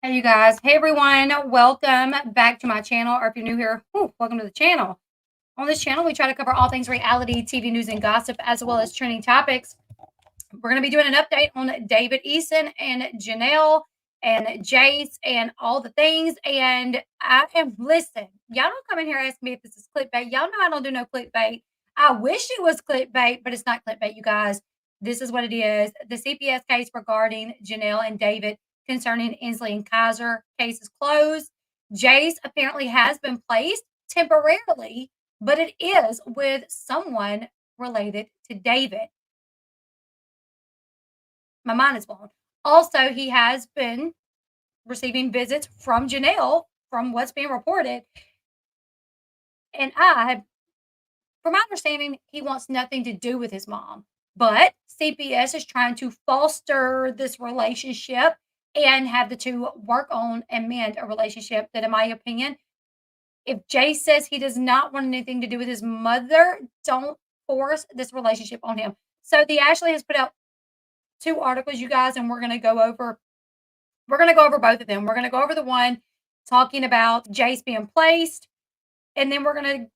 Hey, you guys. Hey, everyone. Welcome back to my channel. Or if you're new here, welcome to the channel. On this channel, we try to cover all things reality, TV news, and gossip, as well as trending topics. We're going to be doing an update on David Eason and Jenelle and Jace and all the things. And listen, y'all don't come in here and ask me if this is clickbait. Y'all know I don't do no clickbait. I wish it was clickbait, but it's not clickbait, you guys. This is what it is. The CPS case regarding Jenelle and David concerning Inslee and Kaiser case is closed. Jace apparently has been placed temporarily, but it is with someone related to David. My mind is blown. Also, he has been receiving visits from Jenelle, from what's being reported. And from my understanding, he wants nothing to do with his mom. But CPS is trying to foster this relationship and have the two work on and mend a relationship that, in my opinion, if Jay says he does not want anything to do with his mother, don't force this relationship on him. So the Ashley has put out two articles, you guys, and we're going to go over both of them. We're going to go over the one talking about Jace being placed, and then we're going to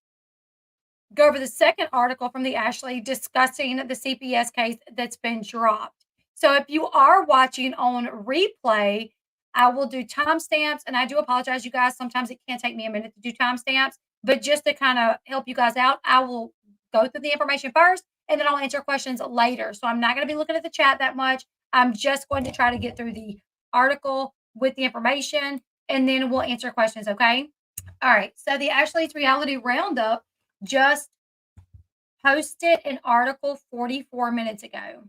go over the second article from the Ashley discussing the CPS case that's been dropped. So if you are watching on replay, I will do timestamps, and I do apologize, you guys. Sometimes it can take me a minute to do timestamps, but just to kind of help you guys out, I will go through the information first, and then I'll answer questions later. So I'm not going to be looking at the chat that much. I'm just going to try to get through the article with the information, and then we'll answer questions, okay? All right. So the Ashley's Reality Roundup just posted an article 44 minutes ago.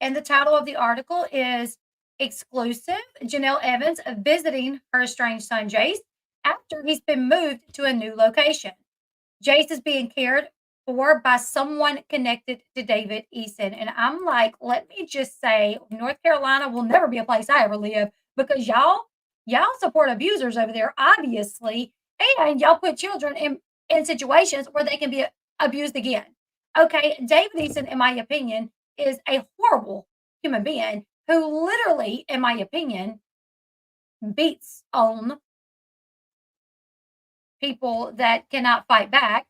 And the title of the article is Exclusive Jenelle Evans visiting her estranged son Jace after he's been moved to a new location. Jace is being cared for by someone connected to David Eason. And I'm like, let me just say, North Carolina will never be a place I ever live because y'all support abusers over there, obviously, and y'all put children in situations where they can be abused again. Okay, David Eason, in my opinion, is a horrible human being who literally, in my opinion, beats on people that cannot fight back.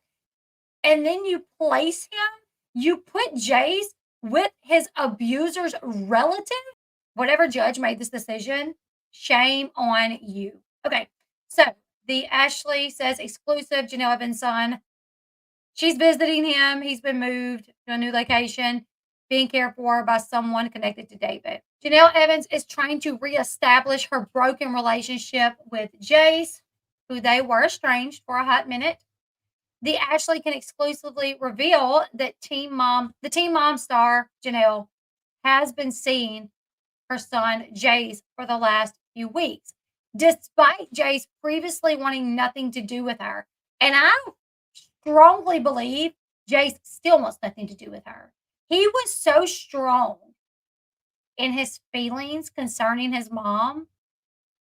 And then you place him, you put Jace with his abuser's relative. Whatever judge made this decision, shame on you. Okay, so the Ashley says exclusive Jenelle Evans' son. She's visiting him. He's been moved to a new location, being cared for by someone connected to David. Jenelle Evans is trying to reestablish her broken relationship with Jace, who they were estranged for a hot minute. The Ashley can exclusively reveal that the Teen Mom star, Jenelle, has been seeing her son, Jace, for the last few weeks, despite Jace previously wanting nothing to do with her. And I strongly believe Jace still wants nothing to do with her. He was so strong in his feelings concerning his mom.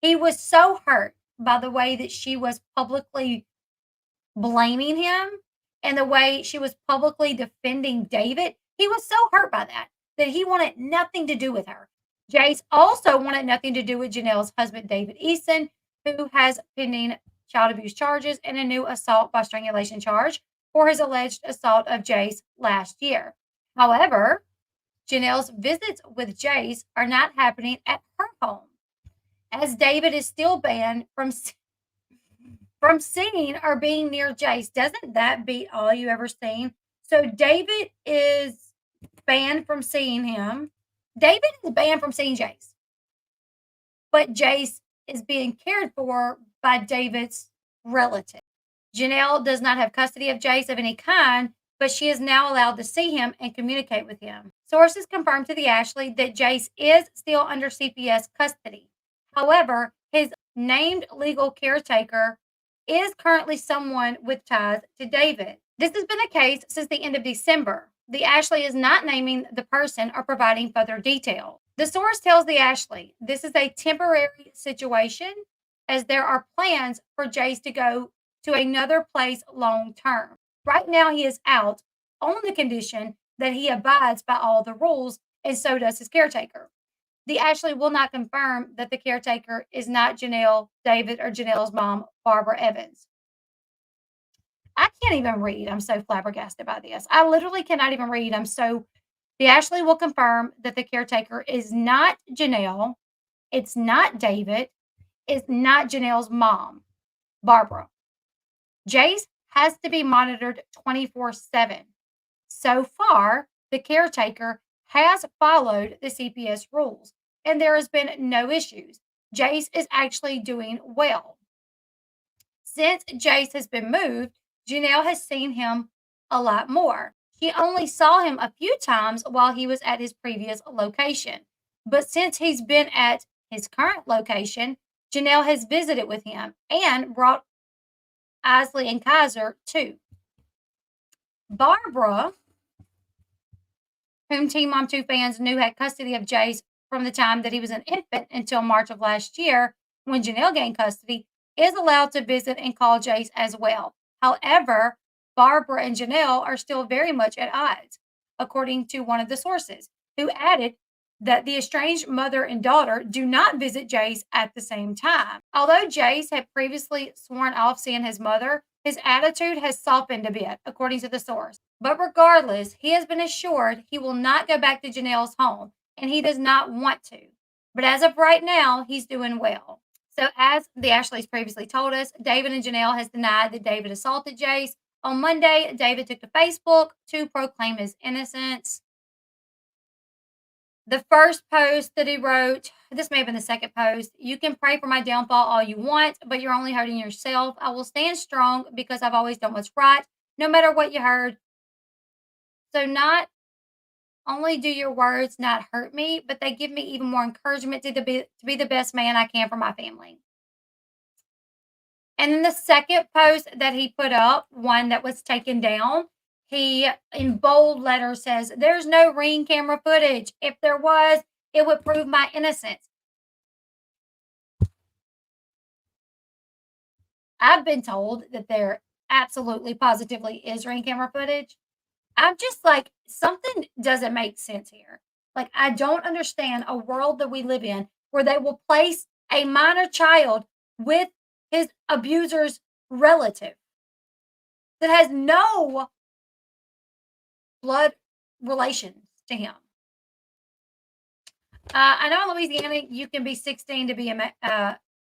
He was so hurt by the way that she was publicly blaming him and the way she was publicly defending David. He was so hurt by that he wanted nothing to do with her. Jace also wanted nothing to do with Jenelle's husband, David Eason, who has pending child abuse charges and a new assault by strangulation charge for his alleged assault of Jace last year. However, Jenelle's visits with Jace are not happening at her home, as David is still banned from seeing or being near Jace. Doesn't that beat all you ever seen? So David is banned from seeing him. David is banned from seeing Jace. But Jace is being cared for by David's relative. Jenelle does not have custody of Jace of any kind, but she is now allowed to see him and communicate with him. Sources confirmed to the Ashley that Jace is still under CPS custody. However, his named legal caretaker is currently someone with ties to David. This has been a case since the end of December. The Ashley is not naming the person or providing further detail. The source tells the Ashley this is a temporary situation, as there are plans for Jace to go to another place long term. Right now, he is out on the condition that he abides by all the rules, and so does his caretaker. The Ashley will not confirm that the caretaker is not Jenelle, David, or Janelle's mom, Barbara Evans. I can't even read. I'm so flabbergasted by this. I literally cannot even read. The Ashley will confirm that the caretaker is not Jenelle. It's not David. It's not Janelle's mom, Barbara. Jace has to be monitored 24/7. So far, the caretaker has followed the CPS rules and there has been no issues. Jace is actually doing well. Since Jace has been moved, Janelle has seen him a lot more. She only saw him a few times while he was at his previous location. But since he's been at his current location, Janelle has visited with him and brought Isley and Kaiser too. Barbara, whom Teen Mom 2 fans knew had custody of Jace from the time that he was an infant until March of last year, when Jenelle gained custody, is allowed to visit and call Jace as well. However, Barbara and Jenelle are still very much at odds, according to one of the sources, who added that the estranged mother and daughter do not visit Jace at the same time. Although Jace had previously sworn off seeing his mother, his attitude has softened a bit, according to the source. But regardless, he has been assured he will not go back to Janelle's home, and he does not want to. But as of right now, he's doing well. So as the Ashleys previously told us, David and Jenelle has denied that David assaulted Jace. On Monday, David took to Facebook to proclaim his innocence. The first post that he wrote, this may have been the second post, you can pray for my downfall all you want, but you're only hurting yourself. I will stand strong because I've always done what's right, no matter what you heard. So not only do your words not hurt me, but they give me even more encouragement to be the best man I can for my family. And then the second post that he put up, one that was taken down, he in bold letters says, "There's no ring camera footage. If there was, it would prove my innocence." I've been told that there absolutely positively is ring camera footage. I'm just like, something doesn't make sense here. Like, I don't understand a world that we live in where they will place a minor child with his abuser's relative that has no blood relations to him. I know in Louisiana you can be 16 to be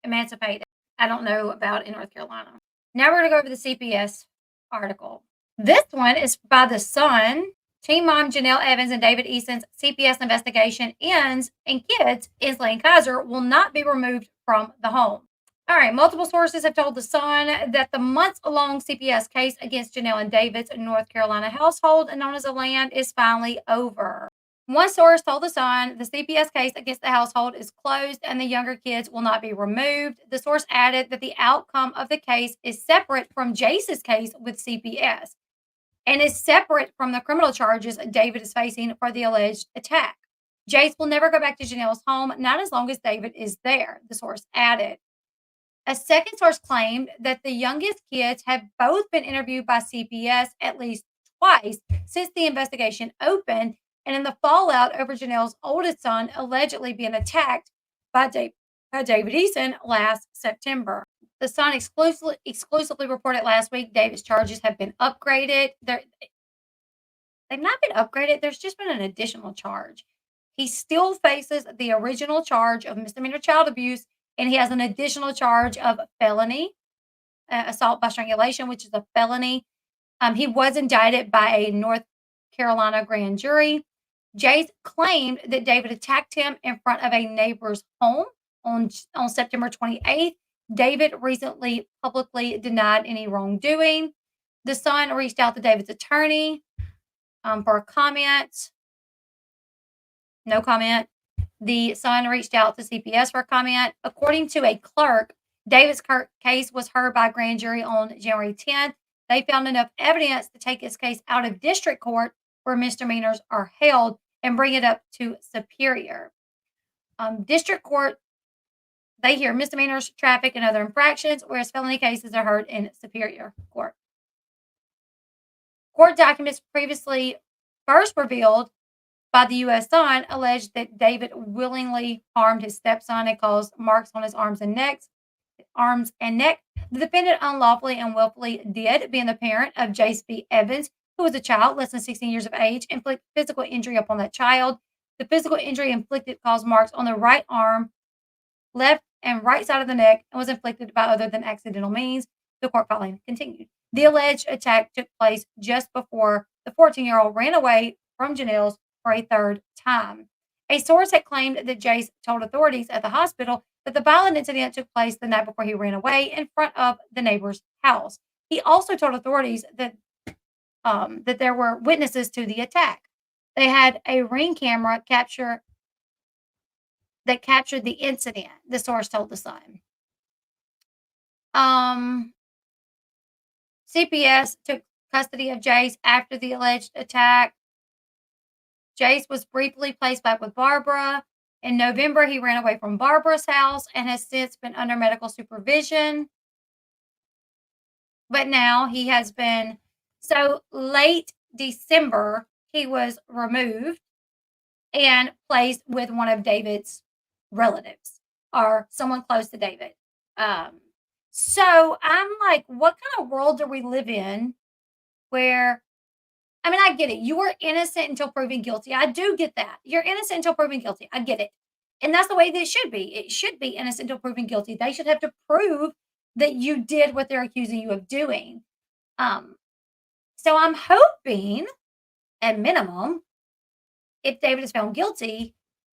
emancipated. I don't know about in North Carolina. Now we're going to go over the CPS article. This one is by The Sun. Teen mom Jenelle Evans and David Eason's CPS investigation ends, and kids, Isley and Kaiser, will not be removed from the home. All right, multiple sources have told The Sun that the months-long CPS case against Jenelle and David's North Carolina household, known as the Land, is finally over. One source told The Sun the CPS case against the household is closed and the younger kids will not be removed. The source added that the outcome of the case is separate from Jace's case with CPS and is separate from the criminal charges David is facing for the alleged attack. Jace will never go back to Janelle's home, not as long as David is there, the source added. A second source claimed that the youngest kids have both been interviewed by CPS at least twice since the investigation opened, and in the fallout over Janelle's oldest son allegedly being attacked by David Eason last September. The Sun exclusively reported last week David's charges have been upgraded. They've not been upgraded. There's just been an additional charge. He still faces the original charge of misdemeanor child abuse, and he has an additional charge of felony assault by strangulation, which is a felony. He was indicted by a North Carolina grand jury. Jace claimed that David attacked him in front of a neighbor's home on September 28th. David recently publicly denied any wrongdoing. The Sun reached out to David's attorney for a comment. No comment. The Sun reached out to CPS for a comment. According to a clerk, David's case was heard by a grand jury on January 10th. They found enough evidence to take his case out of district court where misdemeanors are held and bring it up to Superior. District court, they hear misdemeanors, traffic, and other infractions, whereas felony cases are heard in Superior Court. Court documents previously first revealed by the U.S. Sun alleged that David willingly harmed his stepson and caused marks on his arms and neck. The defendant unlawfully and willfully did, being the parent of Jace B. Evans, who was a child less than 16 years of age, inflict physical injury upon that child. The physical injury inflicted caused marks on the right arm, left and right side of the neck, and was inflicted by other than accidental means. The court filing continued. The alleged attack took place just before the 14-year-old ran away from Jenelle's for a third time. A source had claimed that Jace told authorities at the hospital that the violent incident took place the night before he ran away in front of the neighbor's house. He also told authorities that there were witnesses to the attack. They had a ring camera that captured the incident, the source told the Sun. CPS took custody of Jace after the alleged attack. Jace was briefly placed back with Barbara. In November, he ran away from Barbara's house and has since been under medical supervision. But now he has been, so late December, he was removed and placed with one of David's relatives or someone close to David. So I'm like, what kind of world do we live in where, I mean, I get it. You are innocent until proven guilty. I do get that. You're innocent until proven guilty. I get it. And that's the way that it should be. It should be innocent until proven guilty. They should have to prove that you did what they're accusing you of doing. So I'm hoping, at minimum, if David is found guilty,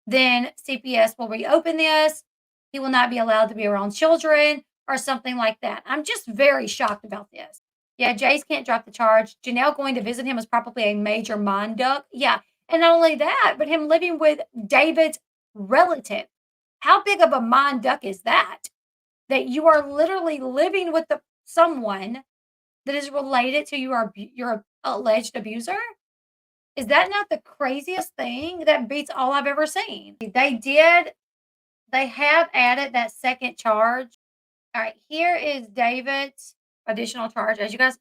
then CPS will reopen this. He will not be allowed to be around children or something like that. I'm just very shocked about this. Yeah, Jace can't drop the charge. Jenelle going to visit him is probably a major mind duck. Yeah, and not only that, but him living with David's relative. How big of a mind duck is that? That you are literally living with someone that is related to your alleged abuser? Is that not the craziest thing? That beats all I've ever seen. They have added that second charge. All right, here is David's additional charge. As you guys,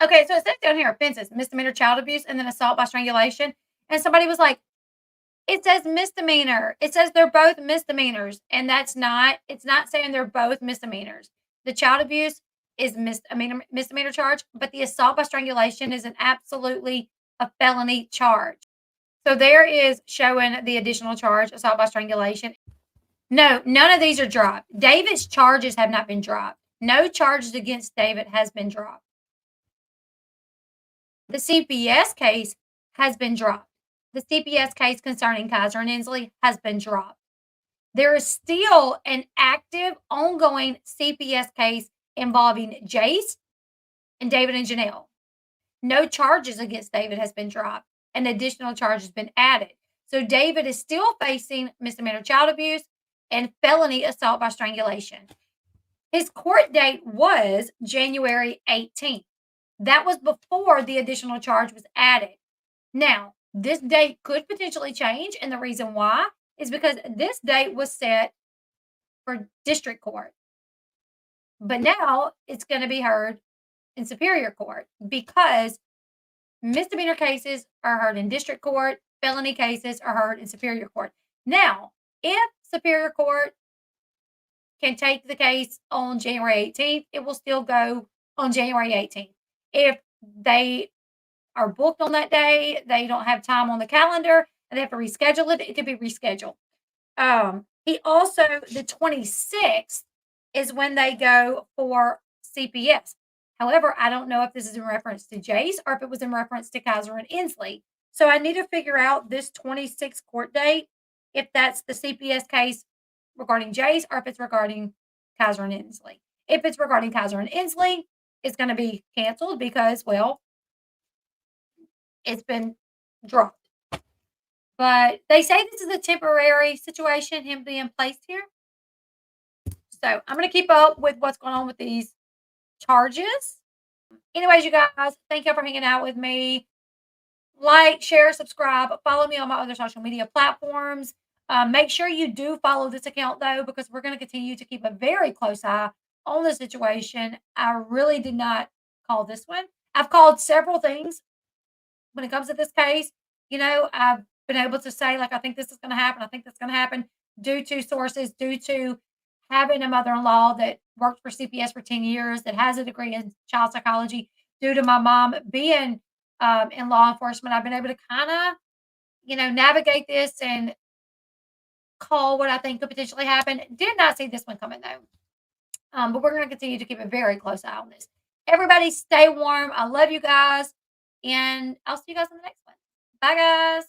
okay, so it says down here, offenses, misdemeanor child abuse, and then assault by strangulation. And somebody was like, it says misdemeanor. It says they're both misdemeanors. And it's not saying they're both misdemeanors. The child abuse is misdemeanor charge, but the assault by strangulation is absolutely a felony charge. So there is showing the additional charge, assault by strangulation. No, none of these are dropped. David's charges have not been dropped. No charges against David has been dropped. The CPS case has been dropped. The CPS case concerning Kaiser and Inslee has been dropped. There is still an active, ongoing CPS case involving Jace and David and Jenelle. No charges against David has been dropped. An additional charge has been added. So David is still facing misdemeanor child abuse and felony assault by strangulation. His court date was January 18th. That was before the additional charge was added. Now, this date could potentially change, and the reason why is because this date was set for district court. But now it's going to be heard in superior court because misdemeanor cases are heard in district court, felony cases are heard in superior court. Now, if superior court can take the case on January 18th, it will still go on January 18th. If they are booked on that day, they don't have time on the calendar, and they have to reschedule it, it could be rescheduled. He also, the 26th is when they go for CPS. However, I don't know if this is in reference to Jace or if it was in reference to Kaiser and Inslee. So I need to figure out this 26th court date, if that's the CPS case regarding Jace or if it's regarding Kaiser and Inslee. If it's regarding Kaiser and Inslee, it's going to be canceled because, well, it's been dropped. But they say this is a temporary situation, him being placed here. So I'm going to keep up with what's going on with these charges. Anyways, you guys, thank you for hanging out with me. Like, share, subscribe, follow me on my other social media platforms. Make sure you do follow this account, though, because we're going to continue to keep a very close eye on the situation. I really did not call this one. I've called several things when it comes to this case. You know, I've been able to say, like, I think this is going to happen. I think that's going to happen due to sources, due to having a mother in law that worked for CPS for 10 years, that has a degree in child psychology, due to my mom being in law enforcement. I've been able to kind of, navigate this and call what I think could potentially happen. Did not see this one coming though. But we're going to continue to keep a very close eye on this. Everybody stay warm. I love you guys. And I'll see you guys in the next one. Bye, guys.